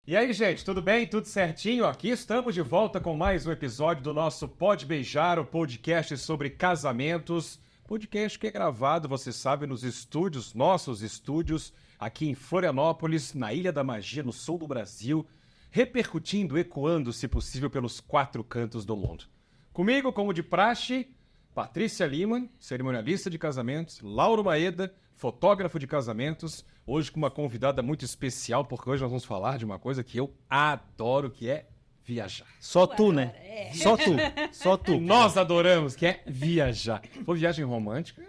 E aí, gente, tudo bem? Tudo certinho? Aqui estamos de volta com mais um episódio do nosso Pode Beijar, o podcast sobre casamentos. Podcast que é gravado, você sabe, nos estúdios, nossos estúdios, aqui em Florianópolis, na Ilha da Magia, no sul do Brasil, repercutindo, ecoando, se possível, pelos 4 cantos do mundo. Comigo, como de praxe, Patrícia Lima, cerimonialista de casamentos, Lauro Maeda, fotógrafo de casamentos, hoje com uma convidada muito especial, porque hoje nós vamos falar de uma coisa que eu adoro, que é viajar. Só tu, né? Só tu. Nós adoramos, que é viajar. Foi viagem romântica?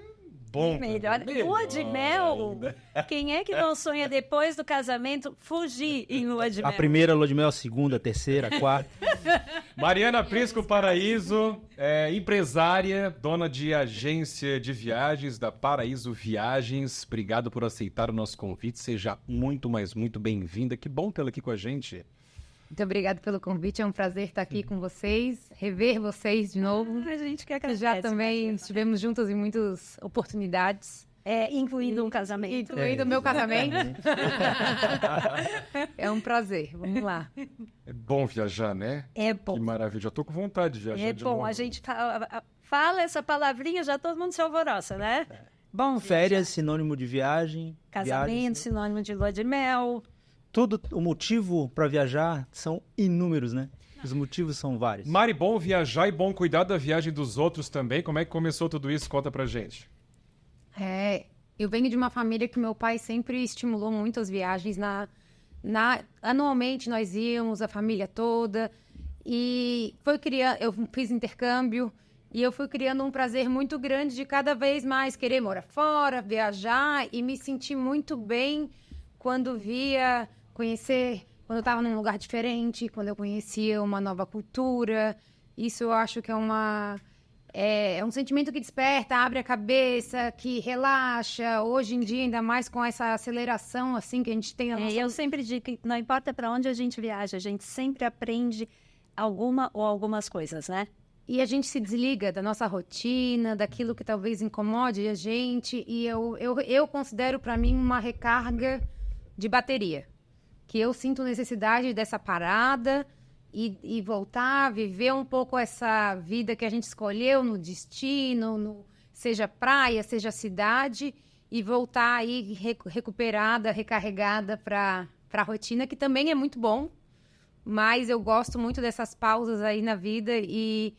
Bom. Melhor. Lua de mel. Quem é que não sonha depois do casamento fugir em lua de mel? A primeira lua de mel, a segunda, a terceira, a quarta. Mariana Prisco Paraíso, empresária, dona de agência de viagens da Paraíso Viagens. Obrigado por aceitar o nosso convite. Seja muito, mas muito bem-vinda. Que bom tê-la aqui com a gente. Muito obrigada pelo convite, é um prazer estar aqui com vocês, rever vocês de novo. A gente quer que Já também estivemos juntos em muitas oportunidades. Incluindo um casamento. Incluindo o meu casamento. É um prazer, vamos lá. É bom viajar, né? É bom. Que maravilha, já tô com vontade de viajar de bom, novo. a gente fala essa palavrinha, já todo mundo se alvoroça, né? Bom, Férias, sinônimo de viagem. casamento, viagens. sinônimo de lua de mel. Tudo, o motivo para viajar são inúmeros, né? Os motivos são vários. Mari, bom viajar e bom cuidar da viagem dos outros também. Como é que começou tudo isso? Conta pra gente. Eu venho de uma família que meu pai sempre estimulou muito as viagens. Anualmente nós íamos, a família toda, e eu fiz intercâmbio, e eu fui criando um prazer muito grande de cada vez mais querer morar fora, viajar, e me sentir muito bem quando quando eu estava num lugar diferente, quando eu conhecia uma nova cultura. Isso eu acho que é um sentimento que desperta, abre a cabeça, que relaxa. Hoje em dia, ainda mais com essa aceleração assim que a gente tem na nossa... Eu sempre digo que não importa para onde a gente viaja, a gente sempre aprende alguma ou algumas coisas, né? E a gente se desliga da nossa rotina, daquilo que talvez incomode a gente. E eu considero para mim uma recarga de bateria. Que eu sinto necessidade dessa parada e voltar a viver um pouco essa vida que a gente escolheu no destino, seja praia, seja cidade, e voltar aí recuperada, recarregada para a rotina, que também é muito bom, mas eu gosto muito dessas pausas aí na vida e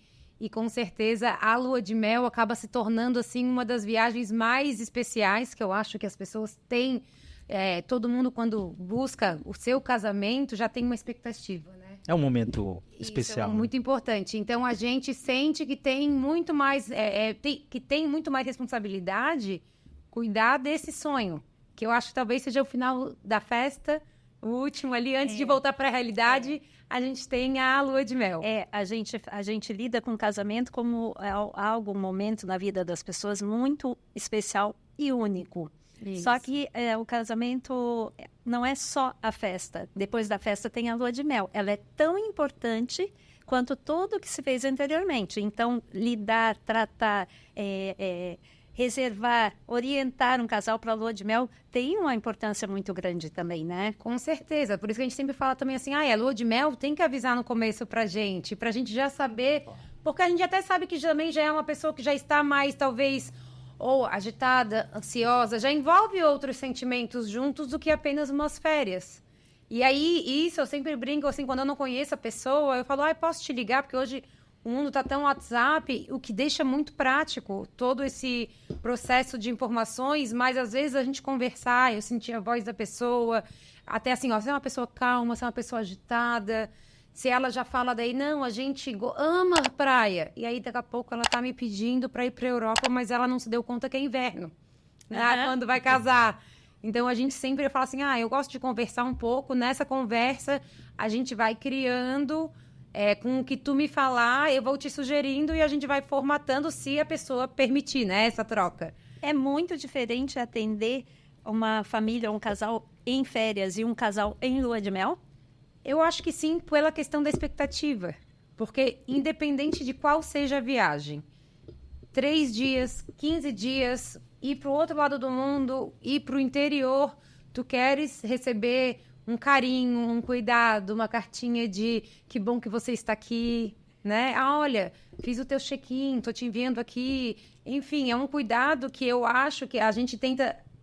com certeza a lua de mel acaba se tornando assim uma das viagens mais especiais que eu acho que as pessoas têm. Todo mundo, quando busca o seu casamento, já tem uma expectativa, né? É um momento especial. Isso é muito importante. Então, a gente sente que tem muito mais, que tem muito mais responsabilidade cuidar desse sonho, que eu acho que talvez seja o final da festa, o último ali, antes de voltar para a realidade, a gente tem a lua de mel. A gente lida com o casamento como um momento na vida das pessoas muito especial e único. Isso. Só que o casamento não é só a festa. Depois da festa tem a lua de mel. Ela é tão importante quanto tudo que se fez anteriormente. Então, lidar, tratar, reservar, orientar um casal para a lua de mel tem uma importância muito grande também, né? Com certeza. Por isso que a gente sempre fala também assim, a lua de mel tem que avisar no começo pra gente já saber, porque a gente até sabe que também já é uma pessoa que já está mais, talvez, ou agitada, ansiosa, já envolve outros sentimentos juntos do que apenas umas férias. E aí, isso eu sempre brinco, assim, quando eu não conheço a pessoa, eu falo, posso te ligar, porque hoje o mundo tá tão WhatsApp, o que deixa muito prático todo esse processo de informações, mas às vezes a gente conversar, eu sentir a voz da pessoa, até assim, se é uma pessoa calma, se é uma pessoa agitada, se ela já fala daí, não, a gente ama a praia. E aí, daqui a pouco, ela tá me pedindo para ir para a Europa, mas ela não se deu conta que é inverno, né? Quando vai casar. Então, a gente sempre fala assim, eu gosto de conversar um pouco. Nessa conversa, a gente vai criando, com o que tu me falar, eu vou te sugerindo e a gente vai formatando se a pessoa permitir, né, essa troca. É muito diferente atender uma família, um casal em férias e um casal em lua de mel? Eu acho que sim, pela questão da expectativa. Porque, independente de qual seja a viagem, 3 dias, 15 dias, ir para o outro lado do mundo, ir para o interior, tu queres receber um carinho, um cuidado, uma cartinha de que bom que você está aqui, né? Ah, olha, fiz o teu check-in, tô te enviando aqui. Enfim, é um cuidado que eu acho que a gente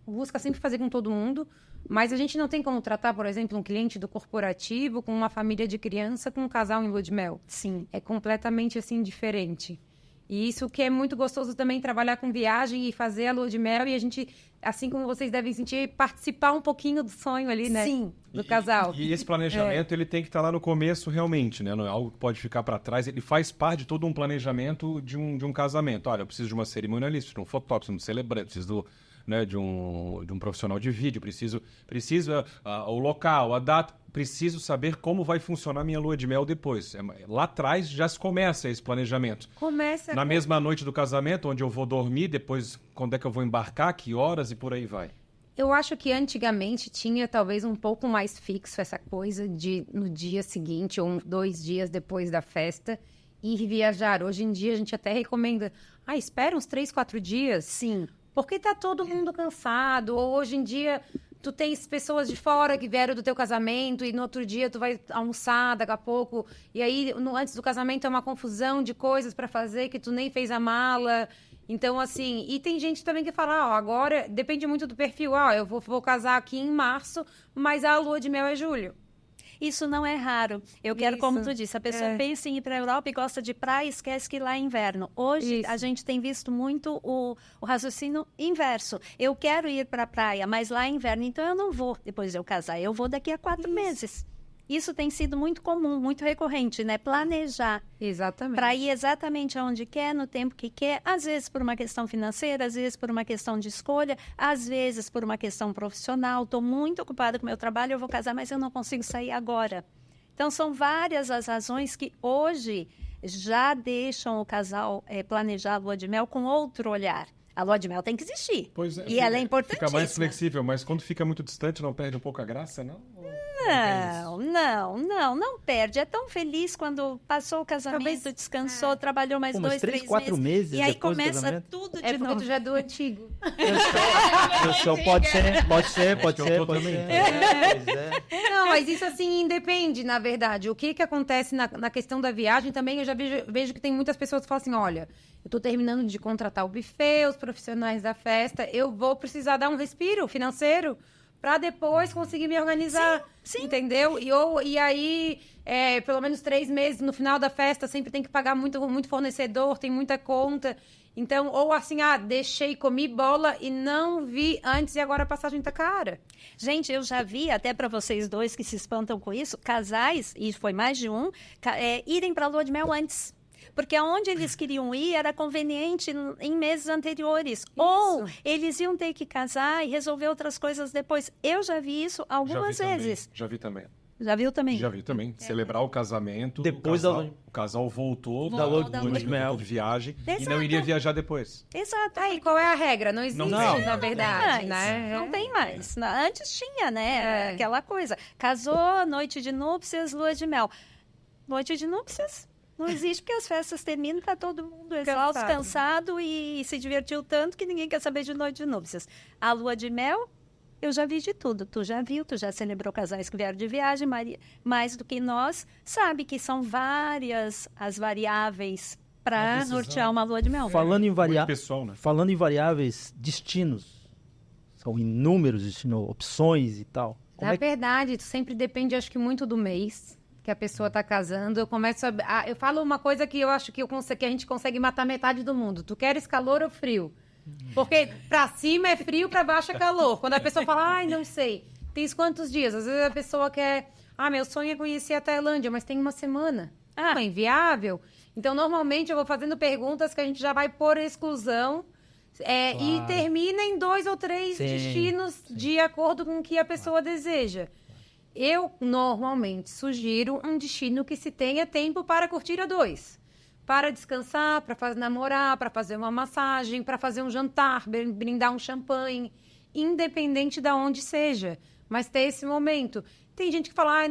busca sempre fazer com todo mundo, mas a gente não tem como tratar, por exemplo, um cliente do corporativo com uma família de criança, com um casal em lua de mel. Sim. É completamente, assim, diferente. E isso que é muito gostoso também, trabalhar com viagem e fazer a lua de mel e a gente, assim como vocês devem sentir, participar um pouquinho do sonho ali, né? Sim. Do casal. E esse planejamento, ele tem que estar lá no começo realmente, né? Não é algo que pode ficar para trás. Ele faz parte de todo um planejamento de um casamento. Olha, eu preciso de uma cerimonialista, de um fotógrafo, de um celebrante, preciso de um profissional de vídeo, preciso o local, a data, preciso saber como vai funcionar a minha lua de mel depois. Lá atrás já se começa esse planejamento. Começa Na mesma noite do casamento, onde eu vou dormir, depois quando é que eu vou embarcar, que horas e por aí vai. Eu acho que antigamente tinha talvez um pouco mais fixo essa coisa de no dia seguinte ou 2 dias depois da festa ir viajar. Hoje em dia a gente até recomenda, espera uns 3, 4 dias. Sim. Porque tá todo mundo cansado. Ou hoje em dia tu tens pessoas de fora que vieram do teu casamento e no outro dia tu vai almoçar daqui a pouco. E aí, antes do casamento é uma confusão de coisas para fazer que tu nem fez a mala. Então, assim... E tem gente também que fala, agora... Depende muito do perfil. Eu vou casar aqui em março, mas a lua de mel é julho. Isso não é raro. Eu quero, Isso. como tu disse, a pessoa pensa em ir para a Europa e gosta de praia e esquece que lá é inverno. Hoje, Isso. a gente tem visto muito o raciocínio inverso. Eu quero ir para a praia, mas lá é inverno, então eu não vou depois de eu casar. Eu vou daqui a 4 meses. Isso tem sido muito comum, muito recorrente, né? Planejar Exatamente. para ir exatamente aonde quer, no tempo que quer, às vezes por uma questão financeira, às vezes por uma questão de escolha, às vezes por uma questão profissional. Estou muito ocupada com o meu trabalho, eu vou casar, mas eu não consigo sair agora. Então, são várias as razões que hoje já deixam o casal planejar a lua de mel com outro olhar. A lua de mel tem que existir. Pois é, E ela é importantíssima. Fica mais flexível, mas quando fica muito distante, não perde um pouco a graça, não? Não perde. É tão feliz quando passou o casamento, Talvez, descansou, trabalhou mais 2, 3 4 meses e aí depois do começa casamento? tudo de É porque novo. tu já é do antigo. Pode ser. que eu tô também. Pois é. Não, mas isso assim independe, na verdade. O que acontece na questão da viagem também, eu já vejo que tem muitas pessoas que falam assim, olha, eu tô terminando de contratar o buffet, os profissionais da festa, eu vou precisar dar um respiro financeiro para depois conseguir me organizar, Sim. entendeu? E aí, pelo menos 3 meses no final da festa, sempre tem que pagar muito, muito fornecedor, tem muita conta. Então, ou assim, deixei, comi bola e não vi antes e agora a passagem tá cara. Gente, eu já vi, até para vocês dois que se espantam com isso, casais, e foi mais de um, irem para a lua de mel antes. Porque aonde eles queriam ir era conveniente em meses anteriores. Isso. Ou eles iam ter que casar e resolver outras coisas depois. Eu já vi isso algumas vezes. Já vi também. Já viu também? Já vi também. Celebrar o casamento. Depois o casal voltou da lua de mel de viagem e Exato. não iria viajar depois. Exato. Aí, qual é a regra? Não existe, Não. na verdade, Não tem mais, né? não tem mais. Antes tinha, né? Aquela coisa. Casou, noite de núpcias, lua de mel. Noite de núpcias não existe porque as festas terminam, tá todo mundo exausto, cansado e se divertiu tanto que ninguém quer saber de noite de núpcias. A lua de mel, eu já vi de tudo. Tu já viu, tu já celebrou casais que vieram de viagem, mais do que nós, sabe que são várias as variáveis para nortear uma lua de mel. Falando em Muito pessoal, né? Falando em variáveis, destinos. São inúmeros destinos, opções e tal. Na verdade, tu sempre depende, acho que muito do mês que a pessoa tá casando. Eu começo eu falo uma coisa que eu acho que a gente consegue matar metade do mundo. Tu queres calor ou frio? Porque pra cima é frio, pra baixo é calor. Quando a pessoa fala, não sei, tens quantos dias? Às vezes a pessoa quer, meu sonho é conhecer a Tailândia, mas tem uma semana. Não é inviável? Então, normalmente, eu vou fazendo perguntas que a gente já vai por exclusão e termina em 2 ou 3 destinos de acordo com o que a pessoa deseja. Eu, normalmente, sugiro um destino que se tenha tempo para curtir a 2. Para descansar, para namorar, para fazer uma massagem, para fazer um jantar, brindar um champanhe, independente de onde seja. Mas ter esse momento. Tem gente que fala,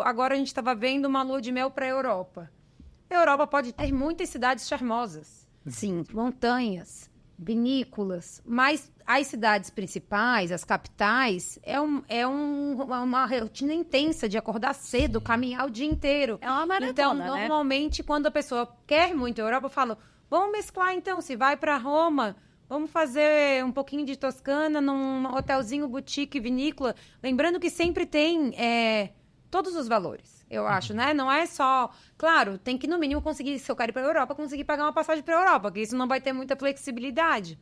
agora a gente estava vendo uma lua de mel para a Europa. A Europa pode ter muitas cidades charmosas. Sim. Montanhas, vinícolas, mas as cidades principais, as capitais, uma rotina intensa de acordar cedo, caminhar o dia inteiro. É uma maratona, Então, né? normalmente, quando a pessoa quer muito a Europa, eu falo, vamos mesclar então, se vai para Roma, vamos fazer um pouquinho de Toscana num hotelzinho boutique vinícola, lembrando que sempre tem todos os valores, eu acho, né? Não é só... Claro, tem que, no mínimo, conseguir, se eu quero ir para a Europa, conseguir pagar uma passagem para a Europa, porque isso não vai ter muita flexibilidade.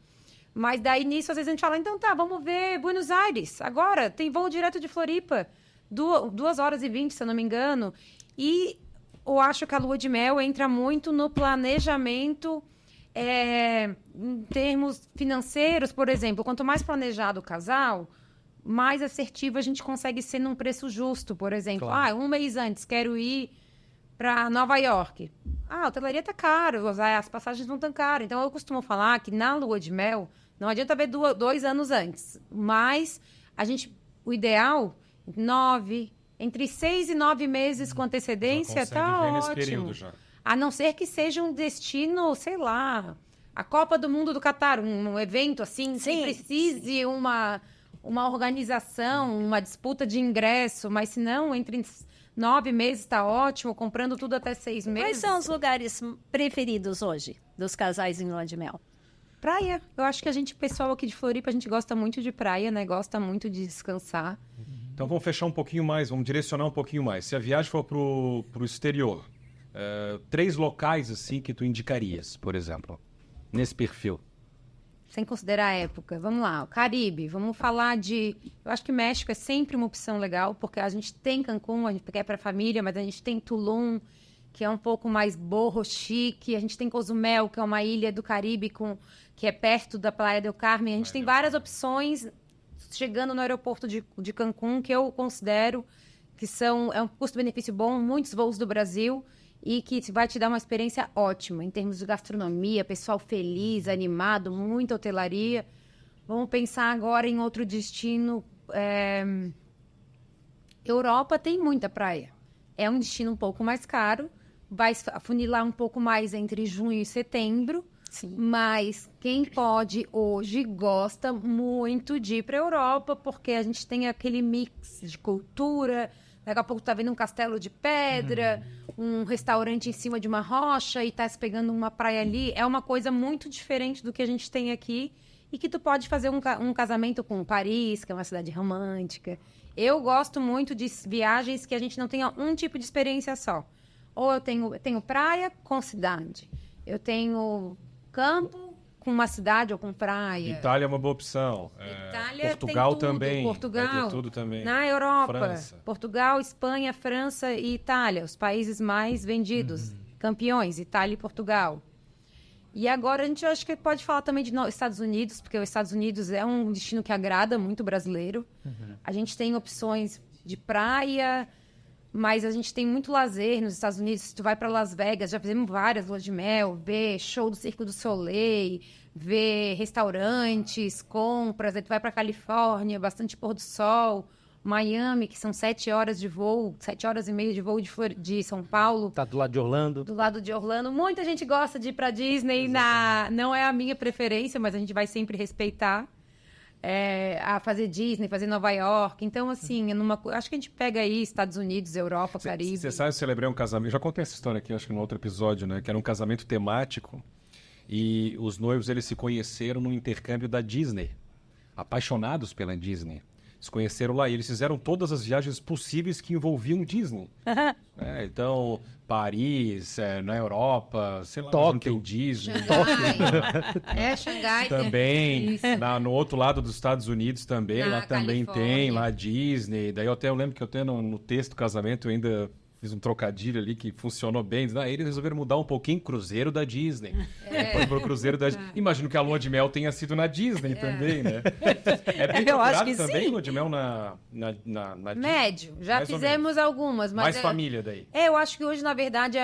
Mas daí, nisso, às vezes a gente fala, então tá, vamos ver Buenos Aires. Agora, tem voo direto de Floripa, 2h20, se eu não me engano. E eu acho que a lua de mel entra muito no planejamento em termos financeiros, por exemplo. Quanto mais planejado o casal, mais assertivo a gente consegue ser num preço justo, por exemplo. Claro. Um mês antes, quero ir para Nova York. A hotelaria tá caro, as passagens não tão caras. Então, eu costumo falar que na lua de mel, não adianta ver 2 anos antes. Mas o ideal, entre 6 e 9 meses com antecedência, Já tá consegue ver nesse ótimo. período já. A não ser que seja um destino, sei lá, a Copa do Mundo do Catar, um evento assim, que precise uma organização, uma disputa de ingresso, mas se não, entre 9 meses está ótimo, comprando tudo até 6 meses. Quais são os lugares preferidos hoje dos casais em lua de mel? Praia. Eu acho que pessoal aqui de Floripa, a gente gosta muito de praia, né? Gosta muito de descansar. Então vamos fechar um pouquinho mais, vamos direcionar um pouquinho mais. Se a viagem for pro exterior, 3 locais assim que tu indicarias, por exemplo, nesse perfil. Sem considerar a época. Vamos lá, o Caribe. Vamos falar de... Eu acho que México é sempre uma opção legal, porque a gente tem Cancún, a gente quer para a família, mas a gente tem Tulum, que é um pouco mais borro, chique. A gente tem Cozumel, que é uma ilha do Caribe que é perto da Playa del Carmen. A gente tem várias opções chegando no aeroporto de Cancún, que eu considero que é um custo-benefício bom, muitos voos do Brasil, e que vai te dar uma experiência ótima em termos de gastronomia, pessoal feliz, animado, muita hotelaria. Vamos pensar agora em outro destino. Europa tem muita praia. É um destino um pouco mais caro, vai afunilar um pouco mais entre junho e setembro. Sim. Mas quem pode hoje gosta muito de ir para a Europa, porque a gente tem aquele mix de cultura. Daqui a pouco tá vendo um castelo de pedra, um restaurante em cima de uma rocha e tá se pegando uma praia ali. É uma coisa muito diferente do que a gente tem aqui e que tu pode fazer um casamento com Paris, que é uma cidade romântica. Eu gosto muito de viagens que a gente não tenha um tipo de experiência só. Ou eu tenho praia com cidade. Eu tenho campo com uma cidade ou com praia. Itália é uma boa opção. Itália Portugal tem tudo. também. Portugal, Vai ter tudo também. Na Europa, França. Portugal, Espanha, França e Itália, os países mais vendidos, campeões, Itália e Portugal. E agora a gente acho que pode falar também de Estados Unidos, porque os Estados Unidos é um destino que agrada muito o brasileiro. A gente tem opções de praia, mas a gente tem muito lazer nos Estados Unidos. Se tu vai para Las Vegas, já fizemos várias luas de mel, ver show do Cirque du Soleil, ver restaurantes, compras. Aí tu vai para Califórnia, bastante pôr do sol. Miami, que são 7 horas de voo, 7 horas e meia de voo de São Paulo. Tá do lado de Orlando. Do lado de Orlando. Muita gente gosta de ir para Disney. Não é a minha preferência, mas a gente vai sempre respeitar. A fazer Disney, fazer Nova York. Então, assim, acho que a gente pega aí Estados Unidos, Europa, Caribe. Você sabe, eu celebrei um casamento, já contei essa história aqui, acho que no outro episódio, né? Que era um casamento temático e os noivos, eles se conheceram no intercâmbio da Disney. Apaixonados pela Disney. Se conheceram lá e eles fizeram todas as viagens possíveis que envolviam Disney. Então, Paris, na Europa, sei lá, Tóquio. não tem Disney. Xangai. Também, no outro lado dos Estados Unidos também, Na lá também Califórnia. tem, lá Disney. Daí eu lembro que eu tenho no texto do casamento, eu ainda fiz um trocadilho ali que funcionou bem. Aí eles resolveram mudar um pouquinho, Cruzeiro da Disney. Depois pro Cruzeiro da Disney. Imagino que a lua de mel tenha sido na Disney também, né? É bem Eu acho procurado que também sim. lua de mel na Disney. Médio. Já Mais ou fizemos algumas. Mas Mais família daí. eu acho que hoje, na verdade,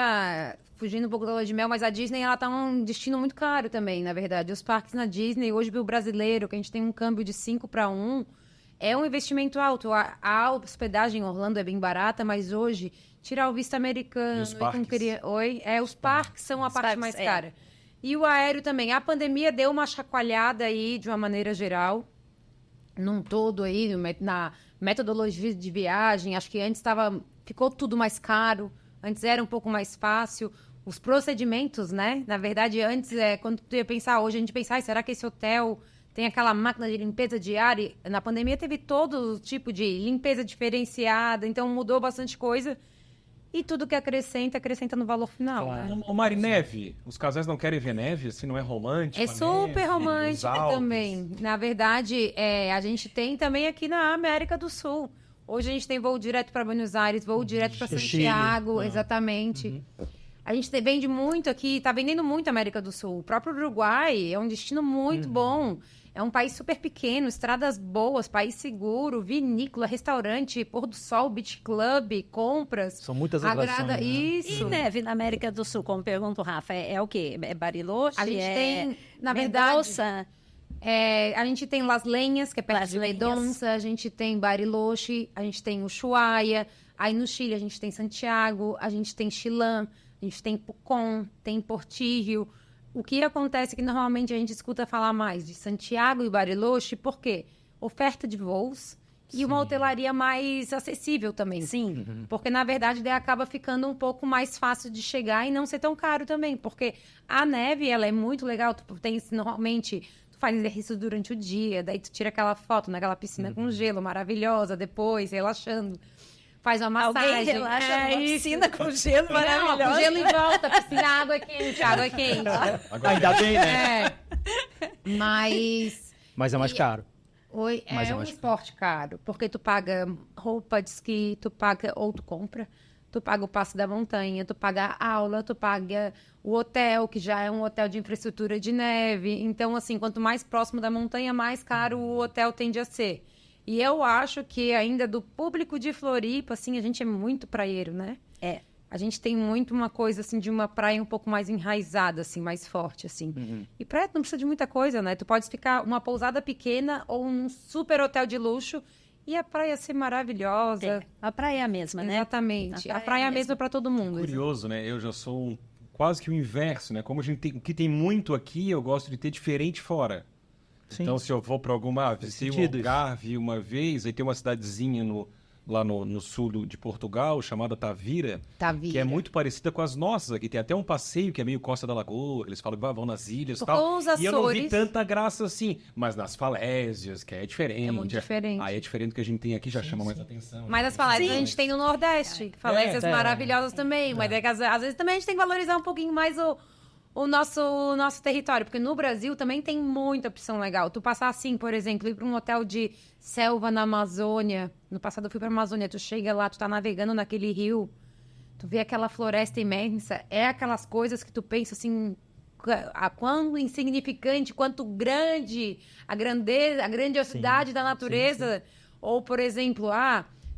fugindo um pouco da lua de mel, mas a Disney, ela tá um destino muito caro também, na verdade. Os parques na Disney, hoje, pro brasileiro, que a gente tem um câmbio de 5 para 1, é um investimento alto. A hospedagem em Orlando é bem barata, mas hoje, tirar o visto americano... E os parques? os parques são a Os parte parques, mais cara. E o aéreo também. A pandemia deu uma chacoalhada aí, de uma maneira geral, num todo aí, na metodologia de viagem. Acho que antes ficou tudo mais caro, antes era um pouco mais fácil. Os procedimentos, né? Na verdade, antes, quando tu ia pensar, hoje a gente pensa, será que esse hotel tem aquela máquina de limpeza diária? Na pandemia teve todo tipo de limpeza diferenciada, então mudou bastante coisa. E tudo que acrescenta no valor final. Claro. Né? Ô, Mari, neve. Os casais não querem ver neve? Assim, não é romântico? É super romântica os Alpes. também. Na verdade, a gente tem também aqui na América do Sul. Hoje a gente tem voo direto para Buenos Aires, voo direto para Santiago, exatamente. A gente vende muito aqui, está vendendo muito a América do Sul. O próprio Uruguai é um destino muito bom. É um país super pequeno, estradas boas, país seguro, vinícola, restaurante, pôr do sol, beach club, compras. São muitas atrações, Agrada né? isso. E neve na América do Sul, como pergunta o Rafa, é o quê? É Bariloche? A gente tem, na Mendoza? verdade, a gente tem Las Lenhas, que é perto Las de Lenhas. Mendonça, a gente tem Bariloche, a gente tem Ushuaia, aí no Chile a gente tem Santiago, a gente tem Chilán, a gente tem Pucón, tem Portillo. O que acontece é que normalmente a gente escuta falar mais de Santiago e Bariloche, por quê? Oferta de voos e uma hotelaria mais acessível também. Sim. Porque, na verdade, daí acaba ficando um pouco mais fácil de chegar e não ser tão caro também. Porque a neve, ela é muito legal. Normalmente, tu faz exercício durante o dia, daí tu tira aquela foto naquela piscina com gelo maravilhosa, depois, relaxando. Faz uma massagem. Alguém relaxa numa isso. piscina com gelo Não, maravilhoso. com gelo em volta, piscina, água é quente, água é quente. Ainda bem, né? Mas é mais caro. é um esporte caro, porque tu paga roupa de esqui, ou tu compra, tu paga o passe da montanha, tu paga a aula, tu paga o hotel, que já é um hotel de infraestrutura de neve. Então, assim, quanto mais próximo da montanha, mais caro o hotel tende a ser. E eu acho que ainda do público de Floripa, assim, a gente é muito praieiro, né? É. A gente tem muito uma coisa, assim, de uma praia um pouco mais enraizada, assim, mais forte, assim. E praia não precisa de muita coisa, né? Tu pode ficar uma pousada pequena ou um super hotel de luxo e a praia ser maravilhosa. É, a praia é a mesma, né? Exatamente. A praia é a mesma para todo mundo. Curioso, né? Eu já sou quase que o inverso, né? Como a gente tem, o que tem muito aqui, eu gosto de ter diferente fora. Sim. Então, se eu vou para alguma... Visitei o sentido isso. Algarve uma vez, aí tem uma cidadezinha lá no sul de Portugal, chamada Tavira, Tavira. que é muito parecida com as nossas aqui. Tem até um passeio que é meio Costa da Lagoa, eles falam que vão nas ilhas e Porque tal. os E eu não vi Açores- tanta graça assim. Mas nas falésias, que é diferente. É muito diferente. Aí é diferente do que a gente tem aqui, já chama mais atenção. Mas as falésias a gente tem no Nordeste. Falésias maravilhosas também. Mas é que às vezes também a gente tem que valorizar um pouquinho mais o nosso território. Porque no Brasil também tem muita opção legal. Tu passar assim, por exemplo, ir para um hotel de selva na Amazônia. No passado eu fui para a Amazônia. Tu chega lá, tu tá navegando naquele rio. Tu vê aquela floresta imensa. É aquelas coisas que tu pensa assim... A quão insignificante, quanto grande a grandiosidade da natureza. Ou, por exemplo,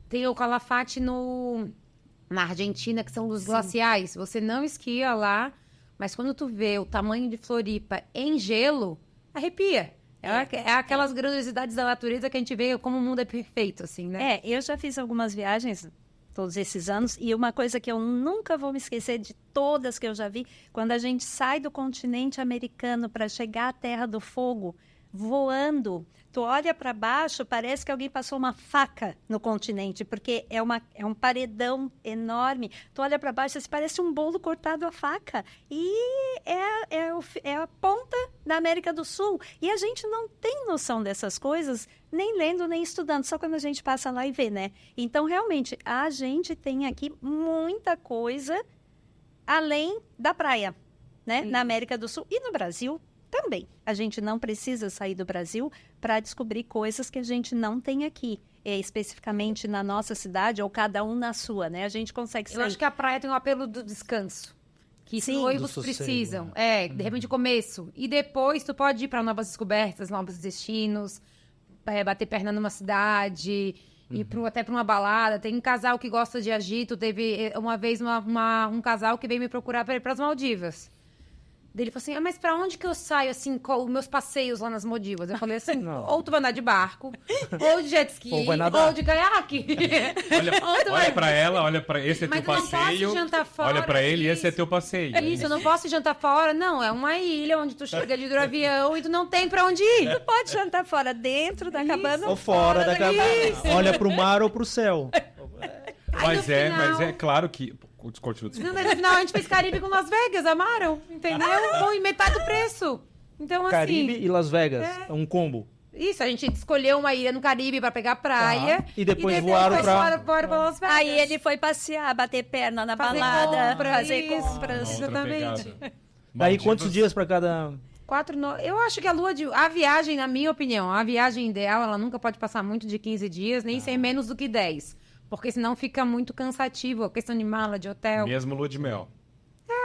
tem o Calafate na Argentina, que são os glaciais. Você não esquia lá, mas quando tu vê o tamanho de Floripa em gelo, arrepia. É aquelas grandiosidades da natureza que a gente vê como o mundo é perfeito, assim, né? Eu já fiz algumas viagens todos esses anos e uma coisa que eu nunca vou me esquecer de todas que eu já vi, quando a gente sai do continente americano para chegar à Terra do Fogo, voando, tu olha para baixo, parece que alguém passou uma faca no continente, porque é um paredão enorme. Tu olha para baixo, parece um bolo cortado a faca. E é a ponta da América do Sul. E a gente não tem noção dessas coisas, nem lendo, nem estudando, só quando a gente passa lá e vê, né? Então, realmente, a gente tem aqui muita coisa além da praia, né? Na América do Sul e no Brasil também. A gente não precisa sair do Brasil para descobrir coisas que a gente não tem aqui. Especificamente na nossa cidade, ou cada um na sua, né? A gente consegue sair. Eu acho que a praia tem um apelo do descanso. Que Sim. noivos Do sossego, precisam. De repente, começo. E depois tu pode ir para novas descobertas, novos destinos, bater perna numa cidade, ir até para uma balada. Tem um casal que gosta de agito. Teve uma vez um casal que veio me procurar para ir para as Maldivas. Daí ele falou assim, mas pra onde que eu saio, assim, com os meus passeios lá nas Maldivas? Eu falei assim, Não. ou tu vai andar de barco, ou de jet ski, Ou vai nadar. ou de caiaque. Olha pra ela, olha pra esse é Mas teu eu não posso passeio. jantar fora. Olha pra ele, esse é Isso. teu passeio. Isso, eu não posso jantar fora. Não, é uma ilha onde tu chega ali do avião e tu não tem pra onde ir. Tu pode jantar fora, dentro da cabana Ou fora da cabana. Olha pro mar ou pro céu. Aí, no final- Mas é claro que... Continua. Não, daí no final a gente fez Caribe com Las Vegas, amaram, entendeu? Bom, e metade do preço. Então, assim... Caribe e Las Vegas. É um combo. Isso, a gente escolheu uma ilha no Caribe pra pegar praia. E depois voaram pra- Fora pra Las Vegas. Aí ele foi passear, bater perna na Fazer balada, compra, fazer isso. compras. Outra Exatamente. pegada. Daí Maldivas. quantos dias pra cada... Eu acho que a viagem, na minha opinião, a viagem ideal, ela nunca pode passar muito de 15 dias, nem ser menos do que 10. Porque senão fica muito cansativo, a questão de mala, de hotel. Mesmo lua de mel.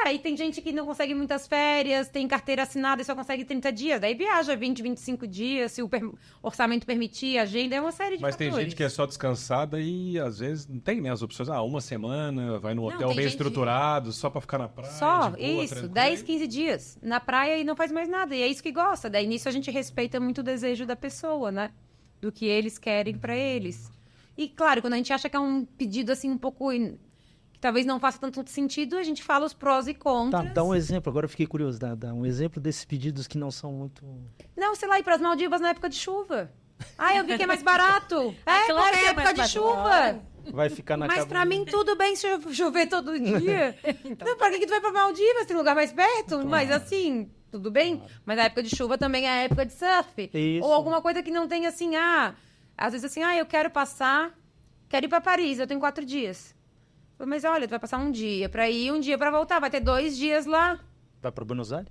Aí tem gente que não consegue muitas férias, tem carteira assinada e só consegue 30 dias. Daí viaja 20, 25 dias, se o orçamento permitir, a agenda, é uma série de Mas tem fatores. gente que é só descansada e às vezes não tem, né, as opções. Uma semana, vai no Não, hotel tem bem gente- estruturado, só pra ficar na praia. Só, de boa, isso, tranquilo. 10, 15 dias na praia e não faz mais nada. E é isso que gosta. Daí nisso a gente respeita muito o desejo da pessoa, né? Do que eles querem pra eles. E claro, quando a gente acha que é um pedido assim um pouco que talvez não faça tanto sentido, a gente fala os prós e Tá, contras. dá um exemplo. Agora eu fiquei curioso. Dá um exemplo desses pedidos que não são muito... Não, sei lá, ir pras Maldivas na época de chuva. Ah, eu vi que é mais barato. É, claro porque que é é época mais de barato. chuva. Vai ficar na Mas cabana. pra mim tudo bem se chover todo dia. Não, pra que tu vai pra Maldivas? Tem lugar mais perto? Mas assim, tudo bem. Mas a época de chuva também é a época de surf. Isso. Ou alguma coisa que não tem assim, às vezes assim, eu quero ir pra Paris, eu tenho 4 dias. Mas olha, tu vai passar um dia pra ir, um dia pra voltar, vai ter 2 dias lá. Vai pra Buenos Aires?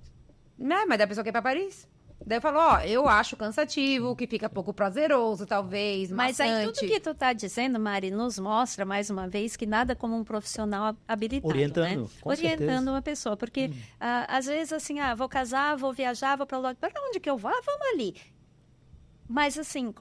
Né? Mas daí a pessoa quer ir pra Paris. Daí eu falo, eu acho cansativo, que fica pouco prazeroso, talvez, Mas aí tudo maçante. que tu tá dizendo, Mari, nos mostra, mais uma vez, que nada como um profissional habilitado, Orientando, né? com Orientando certeza. uma pessoa. Porque, às vezes, assim, vou casar, vou viajar, vou para onde que eu vou? Vamos ali. Mas, assim,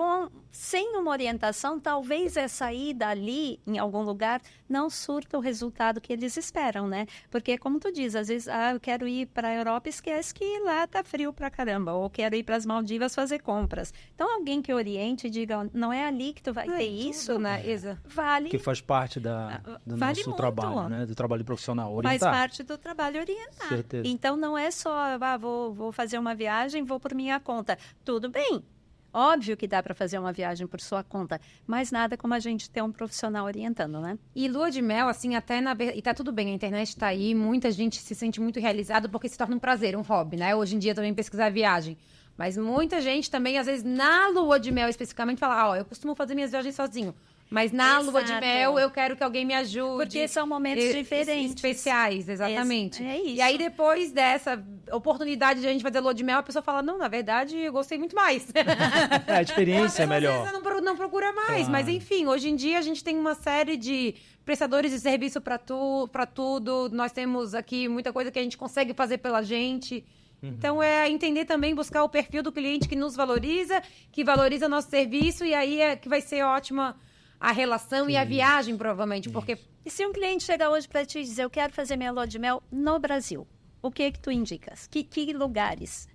sem uma orientação, talvez essa ida ali, em algum lugar, não surta o resultado que eles esperam, né? Porque, como tu diz, às vezes, eu quero ir para a Europa, esquece que lá tá frio pra caramba. Ou quero ir para as Maldivas fazer compras. Então, alguém que oriente e diga, não é ali que tu vai ter isso, né? Exato. vale, Que faz parte do vale nosso muito. trabalho, né? Do trabalho profissional. faz Orientar. parte do trabalho orientar. Certeza. Então, não é só, vou fazer uma viagem, vou por minha conta. Tudo bem. Óbvio que dá para fazer uma viagem por sua conta, mas nada como a gente ter um profissional orientando, né? E lua de mel, assim, e tá tudo bem, a internet tá aí, muita gente se sente muito realizada porque se torna um prazer, um hobby, né? Hoje em dia também pesquisar viagem. Mas muita gente também, às vezes, na lua de mel especificamente, fala, eu costumo fazer minhas viagens sozinho. Mas na lua de Exato. mel, eu quero que alguém me ajude. Porque são momentos diferentes. Especiais, exatamente. É isso. E aí, depois dessa oportunidade de a gente fazer lua de mel, a pessoa fala, não, na verdade, eu gostei muito mais. A experiência é Às melhor. vezes não procura mais, Claro. mas enfim, hoje em dia a gente tem uma série de prestadores de serviço para tudo. Nós temos aqui muita coisa que a gente consegue fazer pela gente. Então é entender também, buscar o perfil do cliente que nos valoriza, que valoriza nosso serviço, e aí é que vai ser ótima a relação e a viagem, provavelmente, porque E se um cliente chegar hoje para te dizer, eu quero fazer minha lua de mel no Brasil, o que tu indicas? Que lugares?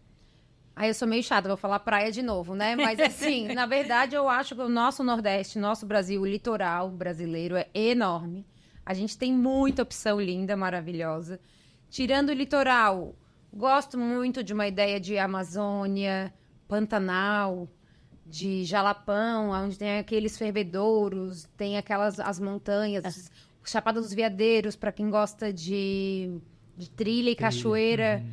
Aí eu sou meio chata, vou falar praia de novo, né? Mas assim, na verdade, eu acho que o nosso Nordeste, nosso Brasil, o litoral brasileiro é enorme. A gente tem muita opção linda, maravilhosa. Tirando o litoral, gosto muito de uma ideia de Amazônia, Pantanal, de Jalapão, onde tem aqueles fervedouros, tem as montanhas, Chapada dos Veadeiros, para quem gosta de trilha e cachoeira.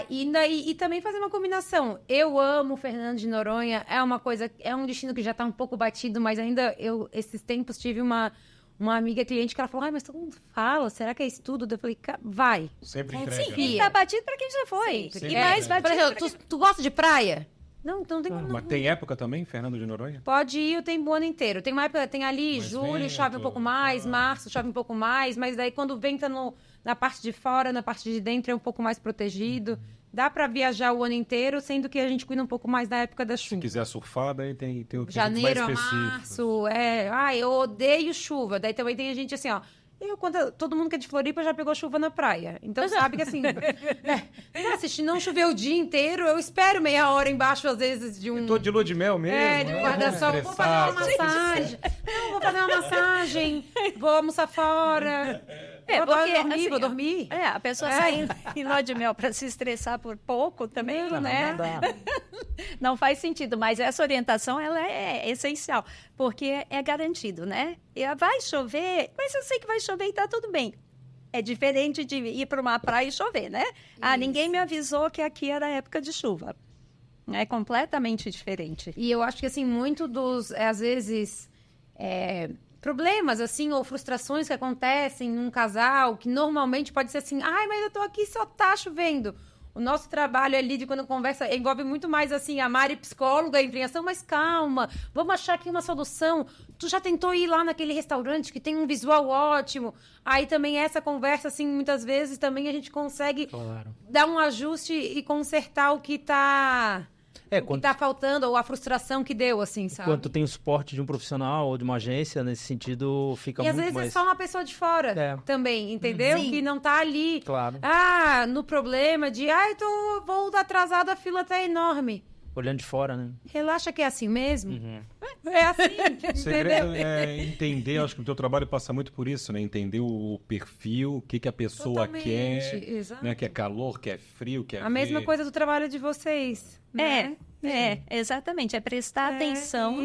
E também fazer uma combinação. Eu amo Fernando de Noronha, é um destino que já está um pouco batido, mas ainda esses tempos tive uma amiga cliente que ela falou, mas todo mundo fala, será que é isso tudo? Eu falei, vai. Sempre entrega. Sim, né? e tá batido para quem já foi. Sempre. E mais Sempre. batido Por exemplo, pra tu gosta de praia? Não tem como. Mas tem época também, Fernando de Noronha? Pode ir o tempo o ano inteiro. Tem uma época, tem ali, Mais julho, vento, chove um pouco mais, março, chove um pouco mais, mas daí quando venta na parte de fora, na parte de dentro é um pouco mais protegido. Dá pra viajar o ano inteiro, sendo que a gente cuida um pouco mais da época da Se chuva. quiser surfar, daí tem o mais Janeiro a específico. março, eu odeio chuva. Daí também tem a gente assim, Todo mundo que é de Floripa já pegou chuva na praia. Então, sabe que assim... se não chover o dia inteiro, eu espero meia hora embaixo, às vezes, de um... Eu tô de lua de mel mesmo. De guarda-sol. Vou fazer uma massagem. Não, vou fazer uma massagem. Vou almoçar fora. Vou dormir. A pessoa sai em lua de mel para se estressar por pouco também, né? Não dá. Não faz sentido, mas essa orientação ela é essencial, porque é garantido, né? Vai chover, mas eu sei que vai chover e tá tudo bem. É diferente de ir para uma praia e chover, né? Ninguém me avisou que aqui era época de chuva. É completamente diferente. E eu acho que, assim, muito dos, às vezes... problemas, assim, ou frustrações que acontecem num casal, que normalmente pode ser assim, mas eu tô aqui e só tá chovendo. O nosso trabalho ali de quando conversa envolve muito mais, assim, a Mari psicóloga, a empreensão, mas calma, vamos achar aqui uma solução. Tu já tentou ir lá naquele restaurante que tem um visual ótimo? Aí também essa conversa, assim, muitas vezes também a gente consegue dar um ajuste e consertar o que tá... que tá faltando, ou a frustração que deu, assim, sabe? Quando tem o suporte de um profissional ou de uma agência, nesse sentido, fica muito mais... E às vezes é só uma pessoa de fora também, entendeu? Sim. Que não tá ali, Claro. No problema de, vou atrasado, a fila tá enorme. Olhando de fora, né? Relaxa que é assim mesmo. É assim, O segredo entendeu? é entender, acho que o teu trabalho passa muito por isso, né? Entender o perfil, o que a pessoa quer, exato. né? Quer calor, quer frio, quer A mesma coisa do trabalho de vocês, né? Exatamente. É prestar atenção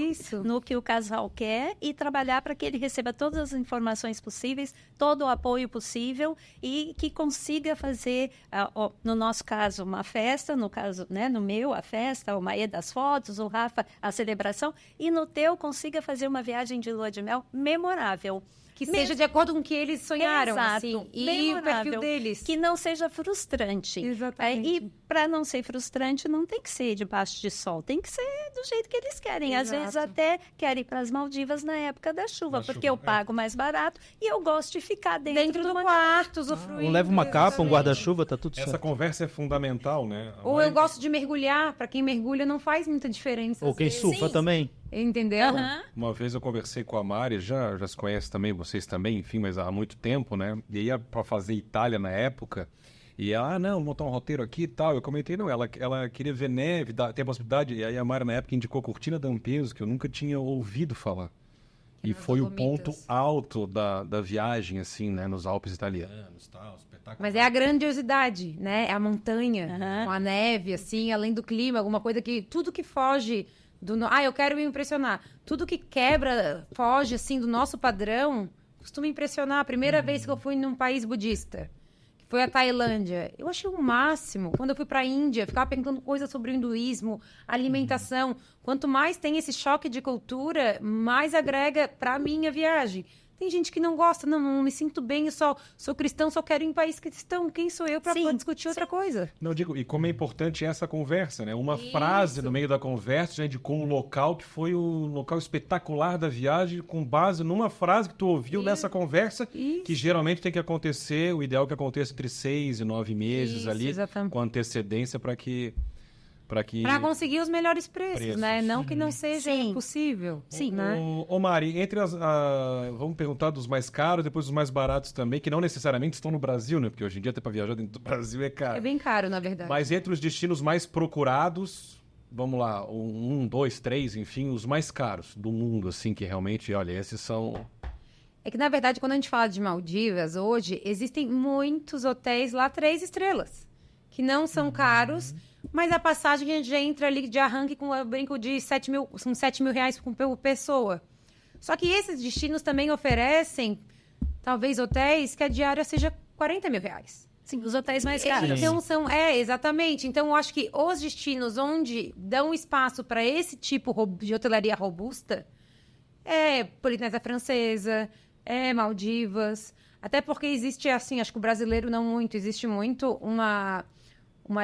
no que o casal quer e trabalhar para que ele receba todas as informações possíveis, todo o apoio possível e que consiga fazer, no nosso caso, uma festa, no caso, né, no meu, a festa, o Maê das fotos, o Rafa, a celebração, e no teu consiga fazer uma viagem de lua de mel memorável. Que seja de acordo com o que eles sonharam, Exato, assim, e memorável, o perfil deles. Que não seja frustrante. Exatamente. E para não ser frustrante, não tem que ser debaixo de sol, tem que ser do jeito que eles querem. Às vezes até querem ir para as Maldivas na época da chuva, porque eu pago mais barato e eu gosto de ficar dentro do quarto, usufruindo. Ou leva uma capa, um guarda-chuva, tá tudo certo. Essa conversa é fundamental, né? Ou eu gosto de mergulhar, para quem mergulha não faz muita diferença. Ou quem surfa também. Entendeu? Uma vez eu conversei com a Mari, já se conhece também, vocês também, enfim, mas há muito tempo, né? E ia para fazer Itália na época, e ela, não, vou montar um roteiro aqui e tal. Eu comentei, não, ela queria ver neve, tem a possibilidade, e aí a Mari na época indicou Cortina d'Ampezzo, que eu nunca tinha ouvido falar. E foi o ponto alto da viagem, assim, né, nos Alpes italianos, tal, espetáculo. Mas é a grandiosidade, né? É a montanha, com a neve, assim, além do clima, alguma coisa que, tudo que foge... eu quero me impressionar. Tudo que quebra, foge, assim, do nosso padrão, costuma impressionar. A primeira vez que eu fui num país budista, que foi a Tailândia, eu achei o máximo. Quando eu fui para a Índia, ficava perguntando coisas sobre o hinduísmo, alimentação. Quanto mais tem esse choque de cultura, mais agrega para a minha viagem. Tem gente que não gosta, não me sinto bem, eu sou cristão, só quero ir em país cristão. Quem sou eu para discutir outra coisa? Não, digo, e como é importante essa conversa, né? Uma frase no meio da conversa já indicou um local que foi o local espetacular da viagem, com base numa frase que tu ouviu nessa conversa, que geralmente tem que acontecer, o ideal é que aconteça entre 6 e 9 meses ali, exatamente. com antecedência para Para conseguir os melhores preços, né? Não que não seja possível. Sim. Né? Ô Mari, entre vamos perguntar dos mais caros, depois dos mais baratos também, que não necessariamente estão no Brasil, né? Porque hoje em dia até para viajar dentro do Brasil é caro. É bem caro, na verdade. Mas entre os destinos mais procurados, vamos lá, 1, 2, 3, enfim, os mais caros do mundo, assim, que realmente, olha, esses são... É que, na verdade, quando a gente fala de Maldivas, hoje, existem muitos hotéis lá 3 estrelas, que não são caros, mas a passagem a gente já entra ali de arranque com o brinco de 7 mil reais por pessoa. Só que esses destinos também oferecem, talvez, hotéis que a diária seja 40 mil reais. Sim, os hotéis mais caros. Então, exatamente. Então, eu acho que os destinos onde dão espaço para esse tipo de hotelaria robusta é Polinésia Francesa, é Maldivas. Até porque existe, assim, acho que o brasileiro não muito, existe muito uma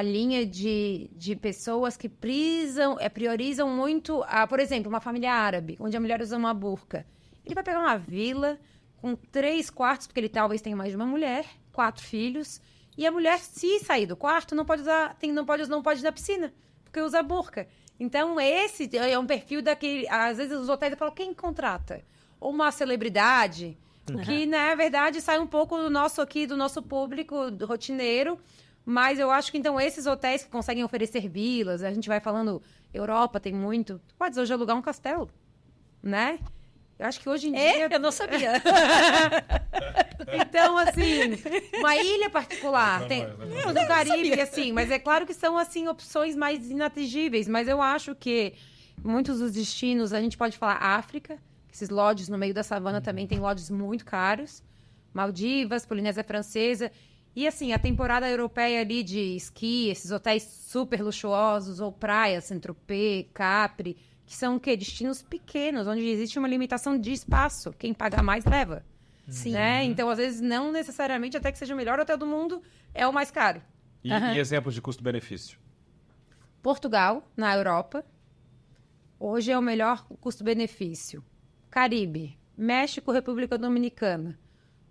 linha de pessoas que priorizam muito, por exemplo, uma família árabe, onde a mulher usa uma burca. Ele vai pegar uma vila com 3 quartos, porque ele talvez tenha mais de uma mulher, 4 filhos, e a mulher, se sair do quarto, não pode ir na piscina, porque usa burca. Então, esse é um perfil daquele... Às vezes, os hotéis falam, quem contrata? Ou uma celebridade, Que, na verdade, sai um pouco do nosso público do rotineiro. Mas eu acho que, então, esses hotéis que conseguem oferecer vilas, a gente vai falando, Europa tem muito. Tu pode hoje alugar um castelo, né? Eu acho que hoje em dia... Eu não sabia. Então, assim, uma ilha particular, tem no Caribe, assim, mas é claro que são, assim, opções mais inatingíveis, mas eu acho que muitos dos destinos, a gente pode falar África, esses lodges no meio da savana também tem lodges muito caros, Maldivas, Polinésia Francesa, e, assim, a temporada europeia ali de esqui, esses hotéis super luxuosos, ou praias, Saint-Tropez, Capri, que são o quê? Destinos pequenos, onde existe uma limitação de espaço. Quem paga mais, leva. Sim. Né? Então, às vezes, não necessariamente, até que seja o melhor hotel do mundo, é o mais caro. E exemplos de custo-benefício? Portugal, na Europa, hoje é o melhor custo-benefício. Caribe, México, República Dominicana.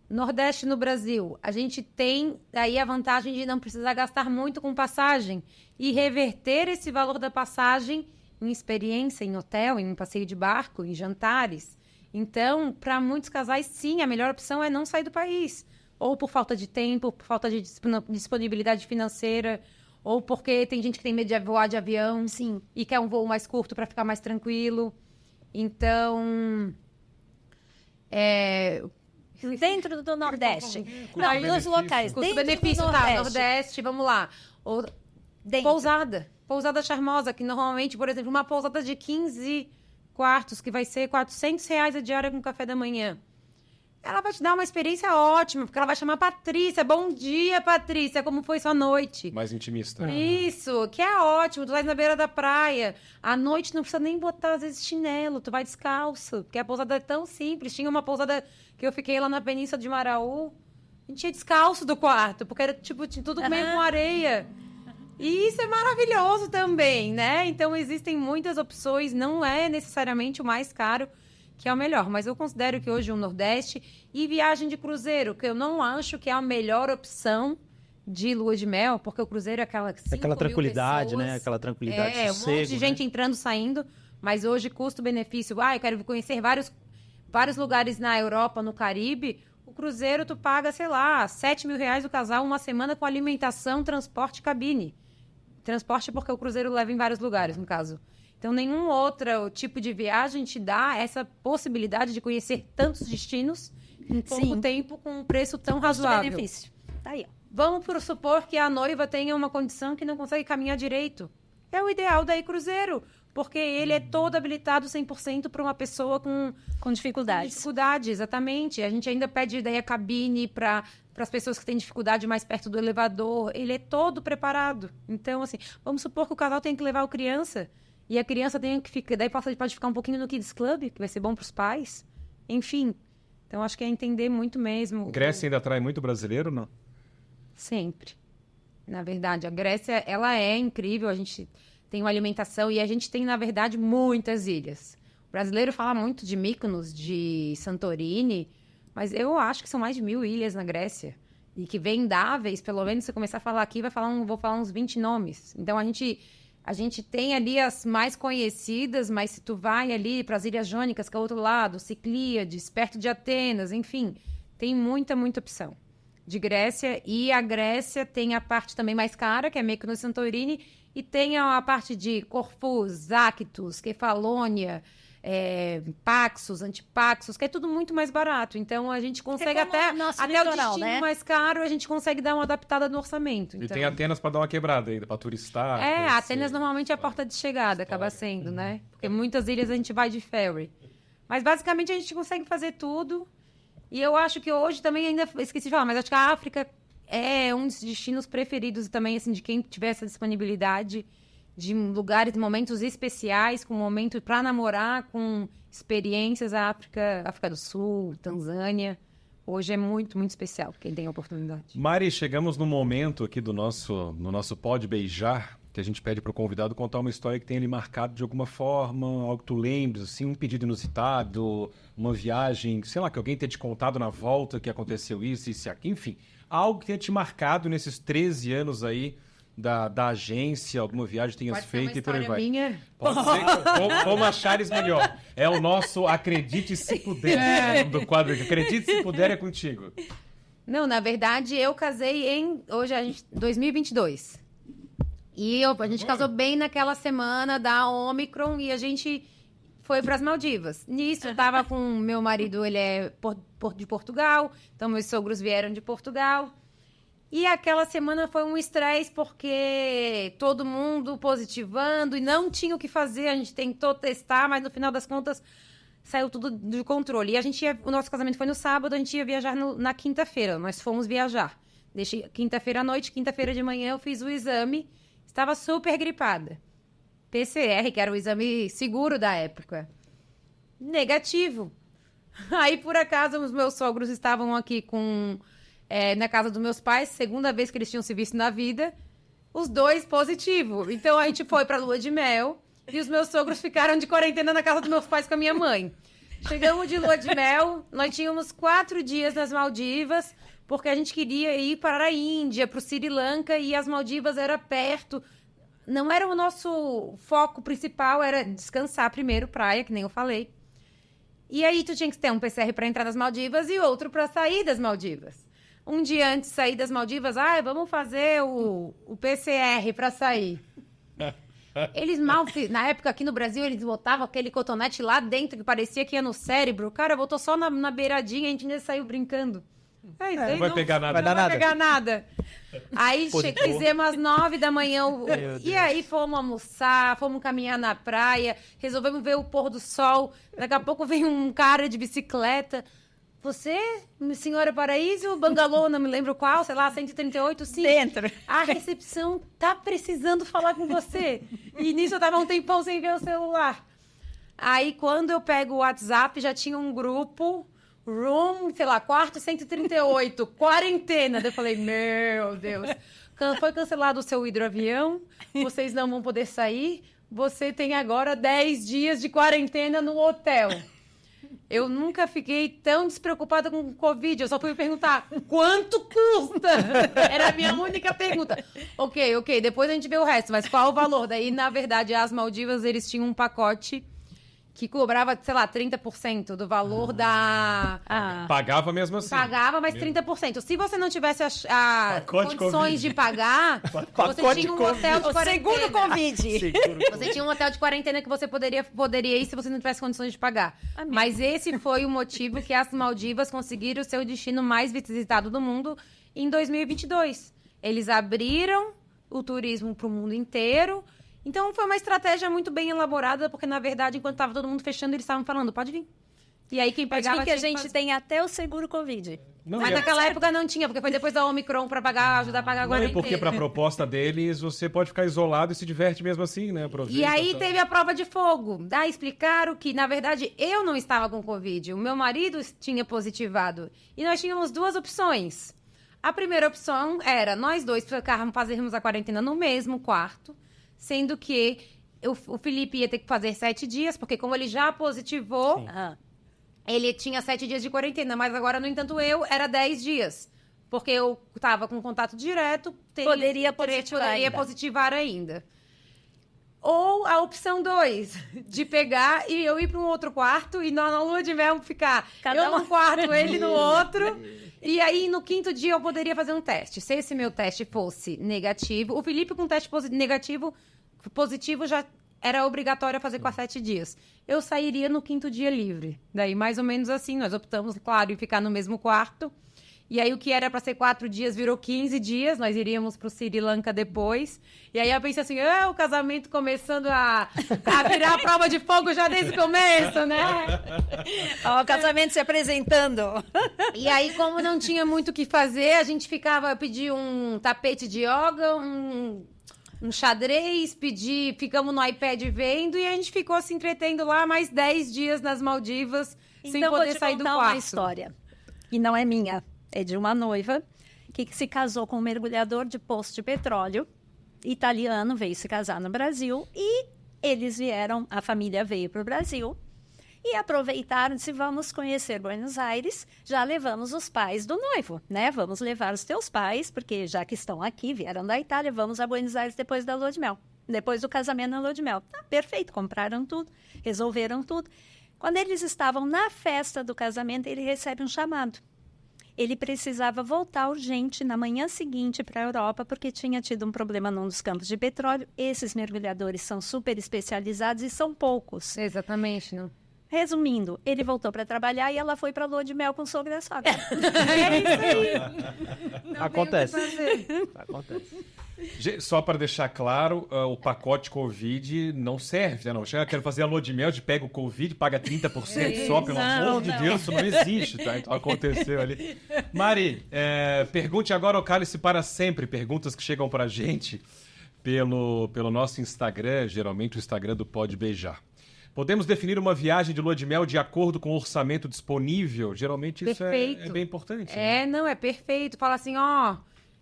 Nordeste no Brasil, a gente tem aí a vantagem de não precisar gastar muito com passagem e reverter esse valor da passagem em experiência, em hotel, em um passeio de barco, em jantares. Então, para muitos casais, sim, a melhor opção é não sair do país. Ou por falta de tempo, por falta de disponibilidade financeira, ou porque tem gente que tem medo de voar de avião, Sim. e quer um voo mais curto para ficar mais tranquilo. Então, Dentro do Nordeste. Não, Custo-benefício. nos locais. custo-benefício, Dentro do tá, Nordeste. Nordeste, vamos lá. Dentro. Pousada charmosa, que normalmente, por exemplo, uma pousada de 15 quartos, que vai ser R$400 a diária com café da manhã. Ela vai te dar uma experiência ótima, porque ela vai chamar Patrícia. Bom dia, Patrícia, como foi sua noite? Mais intimista. Isso, que é ótimo. Tu vai na beira da praia. À noite não precisa nem botar, às vezes, chinelo. Tu vai descalço, porque a pousada é tão simples. Tinha uma pousada que eu fiquei lá na Península de Maraú. A gente ia descalço do quarto, porque era, tipo, tinha tudo meio com areia. E isso é maravilhoso também, né? Então, existem muitas opções. Não é necessariamente o mais caro que é o melhor. Mas eu considero que hoje o Nordeste e viagem de cruzeiro, que eu não acho que é a melhor opção de lua de mel, porque o cruzeiro é aquela 5.000 tranquilidade, pessoas, né? Aquela tranquilidade, um monte sossego, de gente entrando, saindo, mas hoje custo-benefício. Eu quero conhecer vários lugares na Europa, no Caribe. O cruzeiro tu paga, sei lá, R$7.000 o casal, uma semana com alimentação, transporte e cabine. Transporte porque o cruzeiro leva em vários lugares, no caso. Então, nenhum outro tipo de viagem te dá essa possibilidade de conhecer tantos destinos em pouco tempo com um preço tão razoável. Benefício. Tá aí, ó. Vamos supor que a noiva tenha uma condição que não consegue caminhar direito. É o ideal daí cruzeiro, porque ele é todo habilitado 100% para uma pessoa com dificuldades. Dificuldade, exatamente. A gente ainda pede daí a cabine para as pessoas que têm dificuldade mais perto do elevador. Ele é todo preparado. Então, assim, vamos supor que o casal tem que levar a criança e a criança tem que ficar, daí pode ficar um pouquinho no Kids Club, que vai ser bom para os pais. Enfim, então acho que é entender muito mesmo. Grécia ainda atrai muito brasileiro, não? Sempre. Na verdade, a Grécia, ela é incrível, a gente tem uma alimentação e a gente tem, na verdade, muitas ilhas. O brasileiro fala muito de Mykonos, de Santorini, mas eu acho que são mais de 1.000 ilhas na Grécia. E que vendáveis, pelo menos se eu começar a falar aqui, vou falar uns 20 nomes. Então, a gente tem ali as mais conhecidas, mas se tu vai ali para as Ilhas Jônicas, que é o outro lado, Ciclíades, perto de Atenas, enfim, tem muita, muita opção de Grécia. E a Grécia tem a parte também mais cara, que é Mykonos e Santorini, e tem a parte de Corfu, Zakynthos, Kefalônia, Paxos, Antipaxos, que é tudo muito mais barato. Então, a gente consegue até o destino mais caro, a gente consegue dar uma adaptada no orçamento. E então... tem Atenas para dar uma quebrada ainda, para turistar. Atenas normalmente é a porta de chegada, acaba sendo, né? Porque muitas ilhas a gente vai de ferry. Mas, basicamente, a gente consegue fazer tudo. E eu acho que hoje também, ainda esqueci de falar, mas acho que a África é um dos destinos preferidos também, assim, de quem tiver essa disponibilidade de lugares, momentos especiais, com momento para namorar, com experiências. A África do Sul, Tanzânia, hoje é muito, muito especial, quem tem a oportunidade. Mari, chegamos no momento aqui no nosso Pode Beijar, que a gente pede para o convidado contar uma história que tenha lhe marcado de alguma forma, algo que tu lembres, assim, um pedido inusitado, uma viagem, sei lá, que alguém tenha te contado na volta que aconteceu isso aqui, enfim, algo que tenha te marcado nesses 13 anos aí da agência, alguma viagem tenhas Pode ser uma feito e por aí história vai. minha. Pode ser, como achares melhor. É o nosso Acredite Se Puder, do quadro aqui. Acredite Se Puder é contigo. Não, na verdade, eu casei em 2022. E a gente casou bem naquela semana da Omicron e a gente foi para as Maldivas. Nisso, eu tava com meu marido, ele é de Portugal, então meus sogros vieram de Portugal. E aquela semana foi um estresse porque todo mundo positivando e não tinha o que fazer. A gente tentou testar, mas no final das contas saiu tudo de controle. E o nosso casamento foi no sábado, a gente ia viajar na quinta-feira. Nós fomos viajar. Deixei quinta-feira à noite, quinta-feira de manhã eu fiz o exame. Estava super gripada. PCR, que era o exame seguro da época. Negativo. Aí, por acaso, os meus sogros estavam aqui na casa dos meus pais, segunda vez que eles tinham se visto na vida, os dois positivos. Então, a gente foi pra lua de mel e os meus sogros ficaram de quarentena na casa dos meus pais com a minha mãe. Chegamos de lua de mel, nós tínhamos 4 dias nas Maldivas, porque a gente queria ir para a Índia, para o Sri Lanka, e as Maldivas era perto. Não era o nosso foco principal, era descansar primeiro, praia, que nem eu falei. E aí tu tinha que ter um PCR para entrar nas Maldivas e outro para sair das Maldivas. Um dia antes de sair das Maldivas, vamos fazer o PCR para sair. Eles na época aqui no Brasil, eles botavam aquele cotonete lá dentro que parecia que ia no cérebro. Cara, botou só na beiradinha, a gente ainda saiu brincando. Não vai pegar nada. Vai dar pegar nada. Aí fizemos às 9 da manhã. E aí fomos almoçar, fomos caminhar na praia, resolvemos ver o pôr do sol. Daqui a pouco vem um cara de bicicleta. Você, senhora Paraíso, bangalô, não me lembro qual, sei lá, 138, sim. Dentro. A recepção tá precisando falar com você. E nisso eu tava um tempão sem ver o celular. Aí quando eu pego o WhatsApp, já tinha um grupo... Room, sei lá, quarto 138, quarentena. Daí eu falei, meu Deus. Foi cancelado o seu hidroavião, vocês não vão poder sair, você tem agora 10 dias de quarentena no hotel. Eu nunca fiquei tão despreocupada com o Covid, eu só fui perguntar, quanto custa? Era a minha única pergunta. Ok, depois a gente vê o resto, mas qual o valor? Daí, na verdade, as Maldivas, eles tinham um pacote que cobrava, sei lá, 30% do valor da... Pagava mesmo assim. Pagava, mas 30%. Se você não tivesse condições de pagar, você tinha um hotel de quarentena. Seguro Covid. Você tinha um hotel de quarentena que você poderia ir se você não tivesse condições de pagar. Mas esse foi o motivo que as Maldivas conseguiram o seu destino mais visitado do mundo em 2022. Eles abriram o turismo para o mundo inteiro. Então, foi uma estratégia muito bem elaborada, porque, na verdade, enquanto estava todo mundo fechando, eles estavam falando, pode vir. E aí, quem pegava... Pode vir que a gente tem até o seguro Covid. Mas naquela época não tinha, porque foi depois da Omicron para ajudar a pagar agora. Não, porque para a proposta deles, você pode ficar isolado e se diverte mesmo assim, né? Aproveita, e aí teve a prova de fogo. Explicaram que, na verdade, eu não estava com Covid. O meu marido tinha positivado. E nós tínhamos 2 opções. A primeira opção era nós dois fazermos a quarentena no mesmo quarto, sendo que o Felipe ia ter que fazer 7 dias, porque como ele já positivou, ele tinha 7 dias de quarentena, mas agora, no entanto, era 10 dias. Porque eu estava com contato direto, poderia positivar ainda. Ou a opção 2, de pegar e eu ir para um outro quarto e na lua de mel ficar eu num quarto, ele no outro. E aí, no 5º dia, eu poderia fazer um teste. Se esse meu teste fosse negativo... O Felipe, com teste positivo, já era obrigatório a fazer com 7 dias. Eu sairia no 5º dia livre. Daí, mais ou menos assim, nós optamos, claro, em ficar no mesmo quarto. E aí, o que era para ser 4 dias virou 15 dias. Nós iríamos para o Sri Lanka depois. E aí, eu pensei assim, o casamento começando a virar a prova de fogo já desde o começo, né? O casamento se apresentando. E aí, como não tinha muito o que fazer, a gente pedir um tapete de yoga, um xadrez, ficamos no iPad vendo e a gente ficou se entretendo lá mais 10 dias nas Maldivas, sem poder sair do quarto. Uma história, e não é minha. É de uma noiva que se casou com um mergulhador de poço de petróleo italiano, veio se casar no Brasil e eles a família veio para o Brasil E aproveitaram e disse, vamos conhecer Buenos Aires, já levamos os pais do noivo, né? Vamos levar os teus pais, porque já que estão aqui, vieram da Itália, vamos a Buenos Aires depois da lua de mel. Depois do casamento na lua de mel. Tá, perfeito, compraram tudo, resolveram tudo. Quando eles estavam na festa do casamento, ele recebe um chamado. Ele precisava voltar urgente na manhã seguinte para a Europa, porque tinha tido um problema num dos campos de petróleo. Esses mergulhadores são super especializados e são poucos. Exatamente, não? Resumindo, ele voltou para trabalhar e ela foi para a lua de mel com o sogro e a sogra. É isso aí. Acontece. Acontece. Só para deixar claro, o pacote Covid não serve, né? Não chega, quero fazer a lua de mel, pega o Covid, paga 30% só, pelo amor de Deus, isso não existe, tá? Então aconteceu ali. Mari, pergunte agora ao Cálice para Sempre, perguntas que chegam pra gente pelo nosso Instagram, geralmente o Instagram do Pode Beijar. Podemos definir uma viagem de lua de mel de acordo com o orçamento disponível? Geralmente isso é bem importante. Né? Não, é perfeito. Fala assim,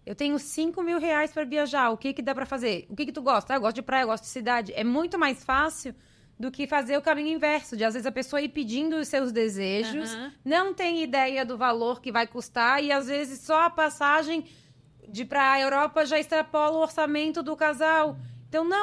eu tenho 5 mil reais para viajar, o que dá para fazer? O que tu gosta? Eu gosto de praia, eu gosto de cidade. É muito mais fácil do que fazer o caminho inverso, de às vezes a pessoa ir pedindo os seus desejos, não tem ideia do valor que vai custar e às vezes só a passagem para a Europa já extrapola o orçamento do casal.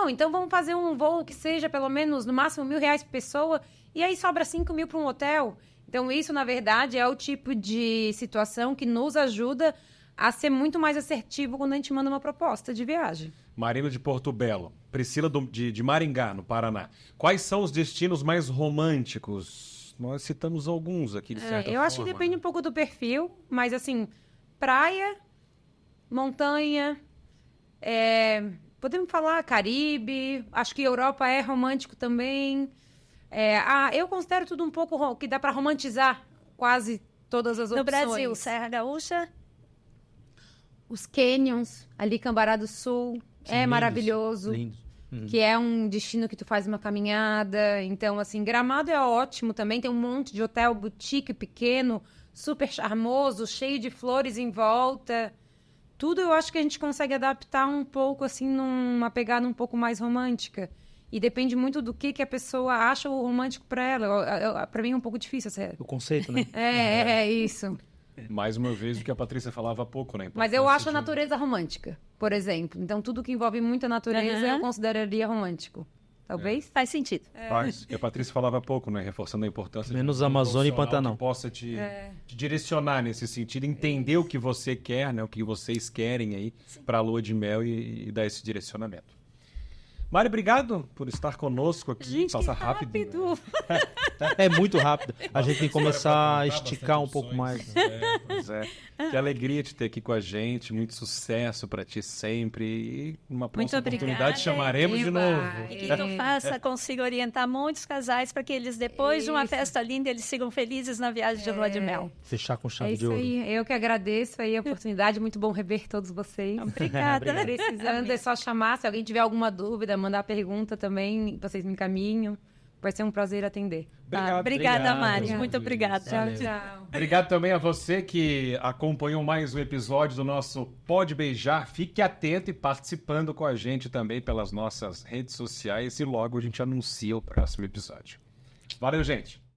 Então vamos fazer um voo que seja pelo menos, no máximo, R$1.000 por pessoa, e aí sobra 5 mil para um hotel. Então isso, na verdade, é o tipo de situação que nos ajuda a ser muito mais assertivo quando a gente manda uma proposta de viagem. Marina de Porto Belo, Priscila de Maringá, no Paraná. Quais são os destinos mais românticos? Nós citamos alguns aqui, de certa forma. Eu acho que depende um pouco do perfil, mas assim, praia, montanha, podemos falar Caribe, acho que Europa é romântico também. Eu considero tudo um pouco que dá para romantizar quase todas as opções. No Brasil, Serra Gaúcha? Os canyons, ali Cambará do Sul, é maravilhoso. Lindo. Que é um destino que tu faz uma caminhada. Então, assim, Gramado é ótimo também. Tem um monte de hotel boutique pequeno, super charmoso, cheio de flores em volta. Tudo eu acho que a gente consegue adaptar um pouco, assim, numa pegada um pouco mais romântica. E depende muito do que a pessoa acha o romântico para ela. Para mim é um pouco difícil. O conceito, né? É isso. Mais uma vez o que a Patrícia falava há pouco, né? Mas eu acho a natureza romântica, por exemplo. Então, tudo que envolve muita natureza eu consideraria romântico. Talvez? Faz sentido. Faz. E a Patrícia falava há pouco, né? Reforçando a importância menos Amazônia e Pantanal. Que possa te direcionar nesse sentido, entender o que você quer, né? O que vocês querem aí para a lua de mel e dar esse direcionamento. Mari, obrigado por estar conosco aqui. Gente, passa que rápido. É muito rápido. A gente tem que começar a esticar um pouco mais. Pois é. Que alegria te ter aqui com a gente. Muito sucesso para ti sempre. E uma próxima oportunidade chamaremos de novo. E que tu faça, consiga orientar muitos casais para que eles, depois de uma festa linda, eles sigam felizes na viagem de lua de mel. Fechar com chave de isso ouro. Aí. Eu que agradeço aí a oportunidade. Muito bom rever todos vocês. Obrigada. Precisando, é só chamar. Se alguém tiver alguma dúvida, mandar pergunta também, vocês me encaminham. Vai ser um prazer atender. Obrigada, Mari. Muito obrigada. Tchau. Obrigado também a você que acompanhou mais um episódio do nosso Pode Beijar. Fique atento e participando com a gente também pelas nossas redes sociais e logo a gente anuncia o próximo episódio. Valeu, gente!